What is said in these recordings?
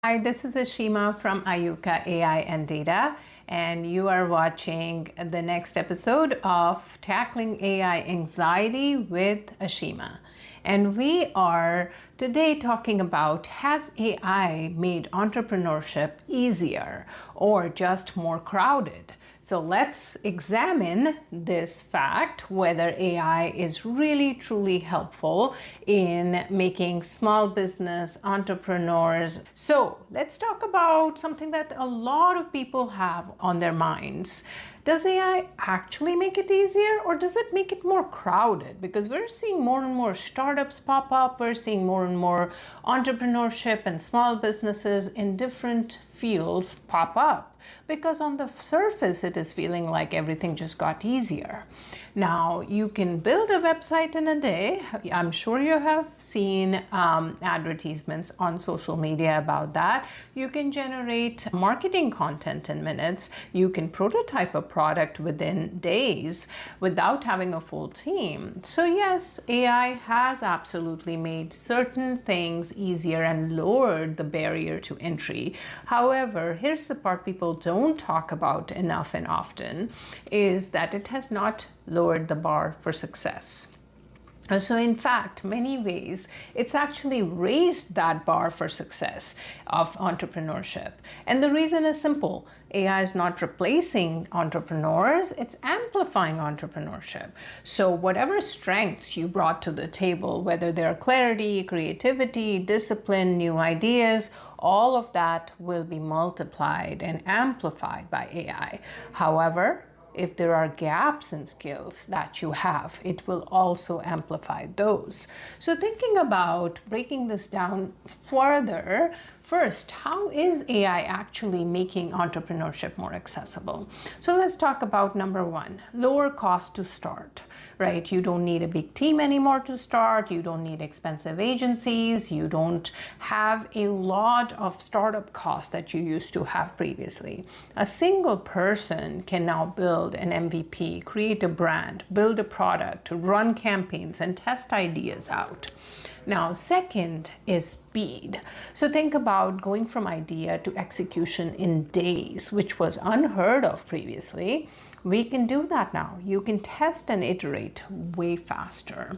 Hi, this is Ashima from Ayuka AI and Data, and you are watching the next episode of Tackling AI Anxiety with Ashima. And we are today talking about, has AI made entrepreneurship easier or just more crowded? So let's examine this fact, whether AI is really truly helpful in making small business entrepreneurs. So let's talk about something that a lot of people have on their minds. Does AI actually make it easier, or does it make it more crowded? Because we're seeing more and more startups pop up, we're seeing more and more entrepreneurship and small businesses in different fields pop up, because on the surface it is feeling like everything just got easier. Now, you can build a website in a day. I'm sure you have seen advertisements on social media about that. You can generate marketing content in minutes. You can prototype a product within days without having a full team. So yes, AI has absolutely made certain things easier and lowered the barrier to entry. However, here's the part people don't talk about enough and often, is that it has not lowered the bar for success. So in fact, many ways, it's actually raised that bar for success of entrepreneurship. And the reason is simple. AI is not replacing entrepreneurs, it's amplifying entrepreneurship. So whatever strengths you brought to the table, whether they're clarity, creativity, discipline, new ideas, all of that will be multiplied and amplified by AI. However, if there are gaps in skills that you have, it will also amplify those. So thinking about breaking this down further, first, how is AI actually making entrepreneurship more accessible? So let's talk about number one, lower cost to start, right? You don't need a big team anymore to start. You don't need expensive agencies. You don't have a lot of startup costs that you used to have previously. A single person can now build an MVP, create a brand, build a product, run campaigns, and test ideas out. Now, second is speed. So think about going from idea to execution in days, which was unheard of previously. We can do that now. You can test and iterate way faster.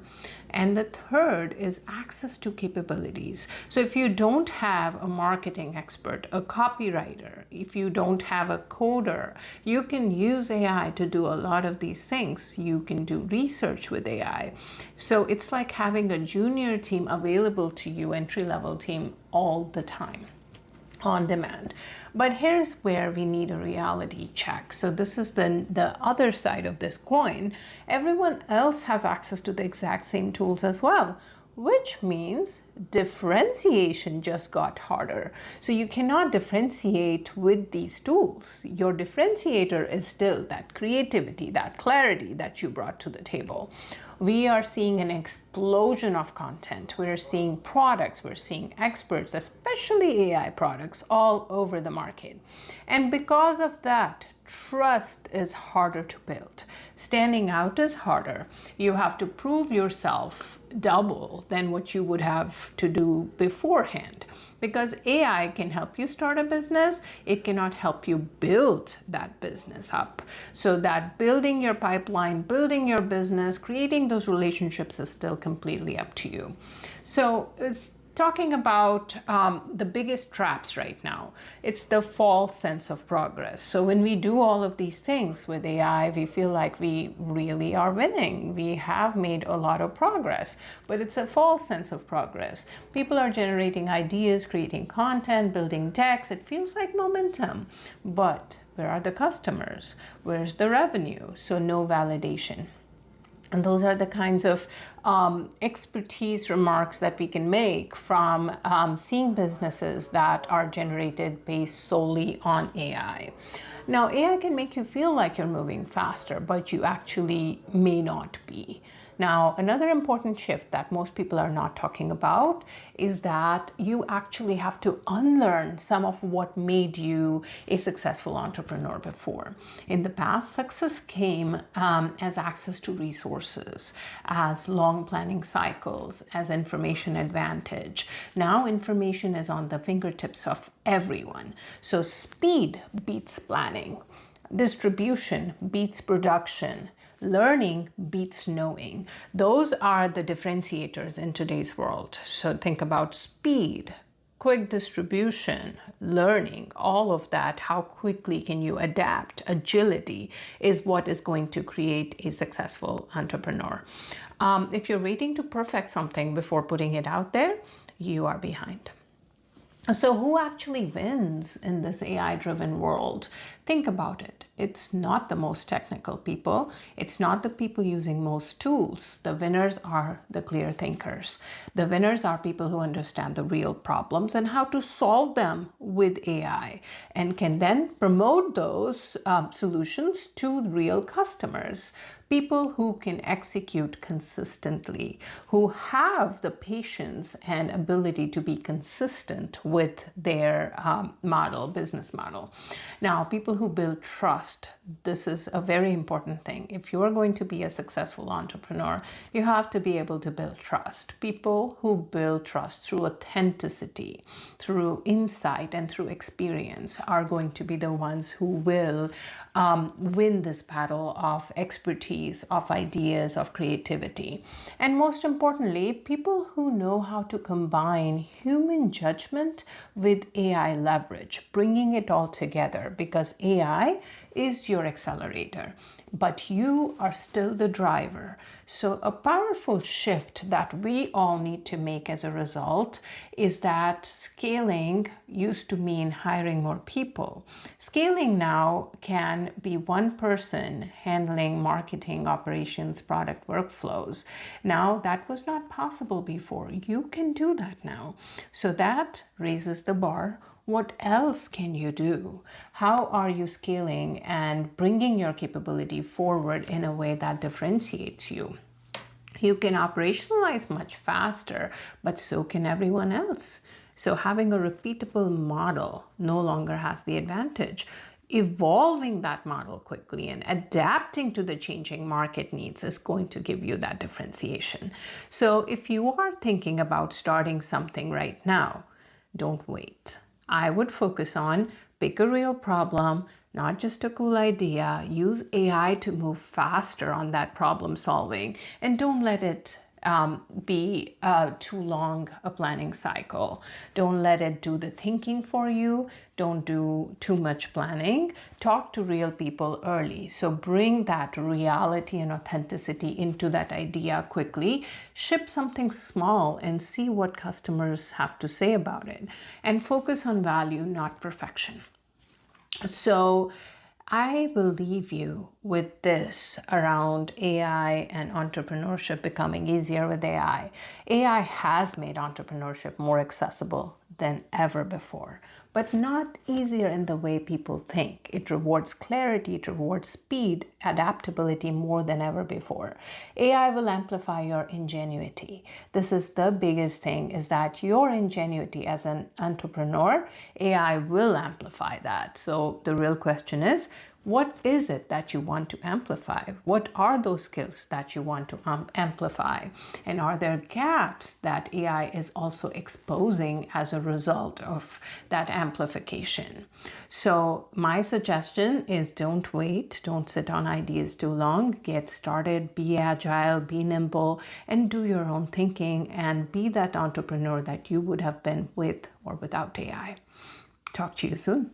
And the third is access to capabilities. So if you don't have a marketing expert, a copywriter, if you don't have a coder, you can use AI to do a lot of these things. You can do research with AI. So it's like having a junior team available to you, entry-level team, all the time, on demand. But here's where we need a reality check. So this is the other side of this coin. Everyone else has access to the exact same tools as well, which means differentiation just got harder. So you cannot differentiate with these tools. Your differentiator is still that creativity, that clarity that you brought to the table. We are seeing an explosion of content. We're seeing products, we're seeing experts, especially AI products, all over the market. And because of that, trust is harder to build. Standing out is harder. You have to prove yourself double than what you would have to do beforehand. Because AI can help you start a business, it cannot help you build that business up. So that building your pipeline, building your business, creating those relationships is still completely up to you. So it's talking about the biggest traps right now. It's the false sense of progress. So when we do all of these things with AI, we feel like we really are winning. We have made a lot of progress, but it's a false sense of progress. People are generating ideas, creating content, building decks. It feels like momentum, but where are the customers? Where's the revenue? So no validation. And those are the kinds of expertise remarks that we can make from seeing businesses that are generated based solely on AI. Now, AI can make you feel like you're moving faster, but you actually may not be. Now, another important shift that most people are not talking about is that you actually have to unlearn some of what made you a successful entrepreneur before. In the past, success came as access to resources, as long planning cycles, as information advantage. Now, information is on the fingertips of everyone. So speed beats planning. Distribution beats production. Learning beats knowing. Those are the differentiators in today's world. So think about speed, quick distribution, learning, all of that. How quickly can you adapt? Agility is what is going to create a successful entrepreneur. If you're waiting to perfect something before putting it out there, you are behind. So who actually wins in this AI-driven world? Think about it. It's not the most technical people. It's not the people using most tools. The winners are the clear thinkers. The winners are people who understand the real problems and how to solve them with AI and can then promote those solutions to real customers. People who can execute consistently, who have the patience and ability to be consistent with their business model. Now, people who build trust, this is a very important thing. If you are going to be a successful entrepreneur, you have to be able to build trust. People who build trust through authenticity, through insight, and through experience are going to be the ones who will win this battle of expertise, of ideas, of creativity. And most importantly, people who know how to combine human judgment with AI leverage, bringing it all together, because AI is your accelerator, but you are still the driver. So a powerful shift that we all need to make as a result is that scaling used to mean hiring more people. Scaling now can be one person handling marketing, operations, product workflows. Now that was not possible before. You can do that now. So that raises the bar. What else can you do? How are you scaling and bringing your capability forward in a way that differentiates you? You can operationalize much faster, but so can everyone else. So having a repeatable model no longer has the advantage. Evolving that model quickly and adapting to the changing market needs is going to give you that differentiation. So if you are thinking about starting something right now, don't wait. I would focus on pick a real problem, not just a cool idea. Use AI to move faster on that problem solving, and don't let it be too long a planning cycle. Don't let it do the thinking for you. Don't do too much planning. Talk to real people early. So bring that reality and authenticity into that idea quickly. Ship something small and see what customers have to say about it. And focus on value, not perfection. So I will leave you with this around AI and entrepreneurship becoming easier with AI. AI has made entrepreneurship more accessible than ever before, but not easier in the way people think. It rewards clarity, it rewards speed, adaptability more than ever before. AI will amplify your ingenuity. This is the biggest thing, is that your ingenuity as an entrepreneur, AI will amplify that. So the real question is, what is it that you want to amplify? What are those skills that you want to amplify? And are there gaps that AI is also exposing as a result of that amplification? So my suggestion is don't wait, don't sit on ideas too long, get started, be agile, be nimble, and do your own thinking and be that entrepreneur that you would have been with or without AI. Talk to you soon.